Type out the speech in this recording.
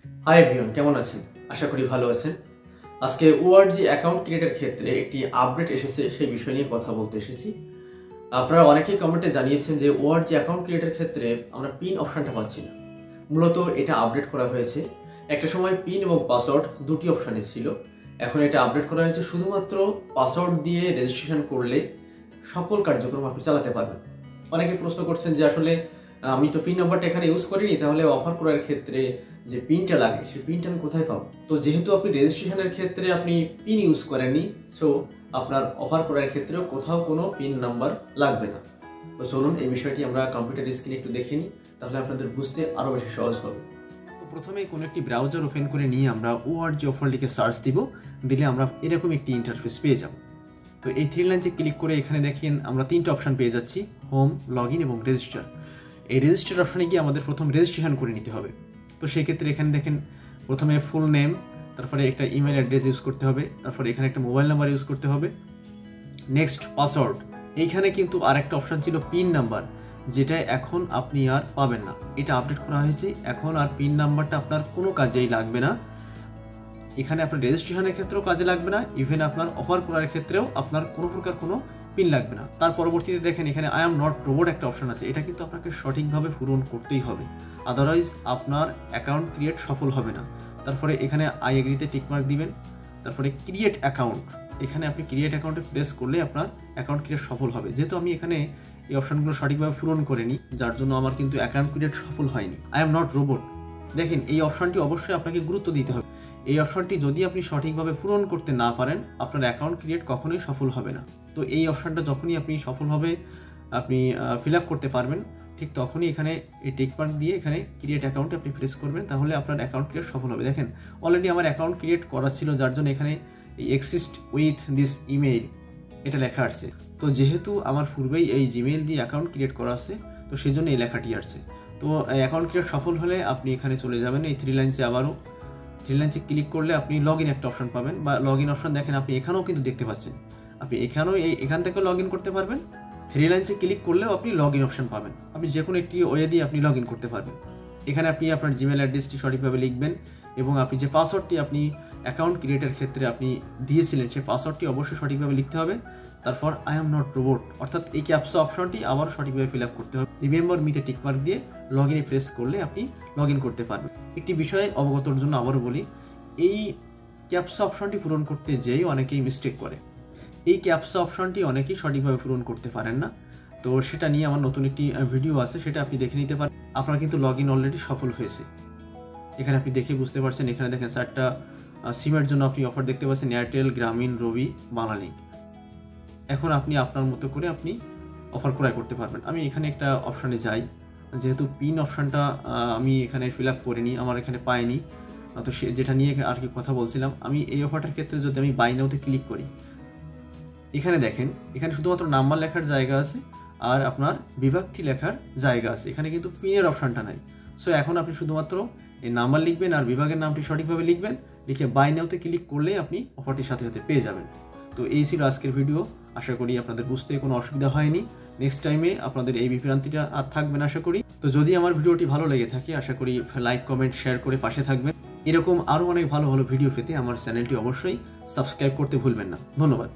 Hi everyone, কেমন আছেন? আশা করি ভালো আছেন। আজকে ওআরজি অ্যাকাউন্ট ক্রিয়েটের ক্ষেত্রে একটি আপডেট এসেছে, সেই বিষয় নিয়ে কথা বলতে এসেছি। আপনারা অনেকেই কমেন্টে জানিয়েছেন যে ওআরজি অ্যাকাউন্ট ক্রিয়েটের ক্ষেত্রে আমরা পিন অপশনটা পাচ্ছি না। মূলত এটা আপডেট করা হয়েছে। একটা সময় পিন এবং পাসওয়ার্ড দুটি অপশানে ছিল, এখন এটা আপডেট করা হয়েছে শুধুমাত্র পাসওয়ার্ড দিয়ে রেজিস্ট্রেশন করলে সকল কার্যক্রম আপনি চালাতে পারবেন। অনেকে প্রশ্ন করছেন যে আসলে আমি তো পিন নাম্বারটা এখানে ইউজ করিনি, তাহলে অফার করার ক্ষেত্রে যে পিনটা লাগে সেই পিনটা আমি কোথায় পাবো? তো যেহেতু আপনি রেজিস্ট্রেশনের ক্ষেত্রে আপনি পিন ইউজ করেননি, সো আপনার অফার করার ক্ষেত্রেও কোথাও কোনো পিন নাম্বার লাগবে না। তো চলুন এই বিষয়টি আমরা কম্পিউটার স্ক্রিনে একটু দেখে নিই, তাহলে আপনাদের বুঝতে আরও বেশি সহজ হবে। তো প্রথমেই কোনো একটি ব্রাউজার ওপেন করে নিয়ে আমরা ওআরজি অফার লিখে সার্চ দিব, দিলে আমরা এরকম একটি ইন্টারফেস পেয়ে যাব। তো এই থ্রি লাইনসে ক্লিক করে এখানে দেখেন আমরা তিনটা অপশান পেয়ে যাচ্ছি, হোম, লগ ইন এবং রেজিস্টার। এই রেজিস্টার অপশানে গিয়ে আমাদের প্রথম রেজিস্ট্রেশন করে নিতে হবে। তো সেক্ষেত্রে এখানে দেখেন প্রথমে ফুল নেম, তারপরে একটা ইমেল অ্যাড্রেস ইউজ করতে হবে, তারপরে এখানে একটা মোবাইল নাম্বার ইউজ করতে হবে, নেক্সট পাসওয়ার্ড। এইখানে কিন্তু আরেকটা অপশান ছিল পিন নাম্বার, যেটা এখন আপনি আর পাবেন না, এটা আপডেট করা হয়েছে। এখন আর পিন নাম্বারটা আপনার কোনো কাজেই লাগবে না। এখানে আপনার রেজিস্ট্রেশনের ক্ষেত্রেও কাজে লাগবে না, ইভেন আপনার অফার করার ক্ষেত্রেও আপনার কোনো প্রকার কোনো পিন লাগবে না। তার পরবর্তীতে দেখেন এখানে আই এম নট রোবট একটা অপশন আছে, এটা কিন্তু আপনাকে সঠিকভাবে পূরণ করতেই হবে, আদারওয়াইজ আপনার অ্যাকাউন্ট ক্রিয়েট সফল হবে না। তারপরে এখানে আই এগ্রিতে টিকমার্ক দিবেন, তারপরে ক্রিয়েট অ্যাকাউন্ট, এখানে আপনি ক্রিয়েট অ্যাকাউন্টে প্রেস করলে আপনার অ্যাকাউন্ট ক্রিয়েট সফল হবে। যেহেতু আমি এখানে এই অপশনগুলো সঠিকভাবে পূরণ করিনি, যার জন্য আমার কিন্তু অ্যাকাউন্ট ক্রিয়েট সফল হয়নি। আই এম নট রোবট, দেখেন এই অপশনটি অবশ্যই আপনাকে গুরুত্ব দিতে হবে। এই অপশনটি যদি আপনি সঠিকভাবে পূরণ করতে না পারেন, আপনার অ্যাকাউন্ট ক্রিয়েট কখনোই সফল হবে না। তো এই অপশনটা যখনই আপনি সফলভাবে আপনি ফিল আপ করতে পারবেন, ঠিক তখনই এখানে এই টিকমার্ক দিয়ে এখানে ক্রিয়েট অ্যাকাউন্টে আপনি প্রেস করবেন, তাহলে আপনার অ্যাকাউন্ট ক্রিয়েট সফল হবে। দেখেন অলরেডি আমার অ্যাকাউন্ট ক্রিয়েট করা ছিল, যার জন্য এখানে এই এক্সিস্ট উইথ দিস ইমেইল এটা লেখা আসছে। তো যেহেতু আমার পূর্বেই এই জিমেইল দিয়ে অ্যাকাউন্ট ক্রিয়েট করা আছে, তো সেই জন্য এই লেখাটি আসছে। তো অ্যাকাউন্ট ক্রিয়েট সফল হলে আপনি এখানে চলে যাবেন এই থ্রি লাইনসে, আবারও থ্রি লাইনসে ক্লিক করলে আপনি লগ ইন একটা অপশন পাবেন, বা লগ ইন অপশন দেখেন আপনি এখানেও কিন্তু দেখতে পাচ্ছেন, আপনি এখানেও এখান থেকে লগ ইন করতে পারবেন। থ্রি লাইনসে ক্লিক করলেও আপনি লগ ইন অপশন পাবেন, আপনি যে কোনো একটি ওয়ে দিয়ে আপনি লগ ইন করতে পারবেন। এখানে আপনি আপনার জিমেল অ্যাড্রেসটি সঠিকভাবে লিখবেন, এবং আপনি যে পাসওয়ার্ডটি আপনি অ্যাকাউন্ট ক্রিয়েটের ক্ষেত্রে আপনি দিয়েছিলেন সেই পাসওয়ার্ডটি অবশ্যই সঠিকভাবে লিখতে হবে। তারপর আই এম নট রোবট অর্থাৎ এই ক্যাপচা অপশনটি আবার সঠিকভাবে ফিল আপ করতে হবে। রিমেম্বার মিতে টিকমার্ক দিয়ে লগ ইনে প্রেস করলে আপনি লগ ইন করতে পারবেন। একটি বিষয়ে অবগতর জন্য আবারও বলি, এই ক্যাপচা অপশনটি পূরণ করতে যেই অনেকেই মিস্টেক করে, এই ক্যাপচা অপশনটি অনেকেই সঠিকভাবে পূরণ করতে পারেন না। তো সেটা নিয়ে আমার নতুন একটি ভিডিও আছে, সেটা আপনি দেখে নিতে পারেন। আপনার কিন্তু লগ ইন অলরেডি সফল হয়েছে, এখানে আপনি দেখে বুঝতে পারছেন। এখানে দেখেন 4টা সিমের জন্য আপনি অফার দেখতে পাচ্ছেন, এয়ারটেল, গ্রামীণ, রবি, বাংলালিংক। এখন আপনি আপনার মতো করে আপনি অফার ক্রয় করতে পারবেন। আমি এখানে একটা অপশানে যাই, যেহেতু পিন অপশানটা আমি এখানে ফিল আপ করিনি, আমার এখানে পাইনি, তো সে যেটা নিয়ে আর কি কথা বলছিলাম, আমি এই অফারটার ক্ষেত্রে যদি আমি বাই নাওতে ক্লিক করি, এখানে দেখেন এখানে শুধুমাত্র নাম্বার লেখার জায়গা আছে আর আপনার বিভাগটি লেখার জায়গা আছে, এখানে কিন্তু পিনের অপশানটা নাই। সো এখন আপনি শুধুমাত্র এই নাম্বার লিখবেন আর বিভাগের নামটি সঠিকভাবে লিখবেন, লিখে বাই নাওতে ক্লিক করলেই আপনি অফারটির সাথে সাথে পেয়ে যাবেন। তো এই ছিল আজকের ভিডিও, আশা করি আপনাদের বুঝতে কোনো অসুবিধা হয়নি। নেক্সট টাইমে আপনাদের এই বিভ্রান্তিটা আর থাকবে না আশা করি। তো যদি আমার ভিডিওটি ভালো লেগে থাকে, আশা করি লাইক, কমেন্ট, শেয়ার করে পাশে থাকবেন। এরকম আরও অনেক ভালো ভালো ভিডিও পেতে আমার চ্যানেলটি অবশ্যই সাবস্ক্রাইব করতে ভুলবেন না। ধন্যবাদ।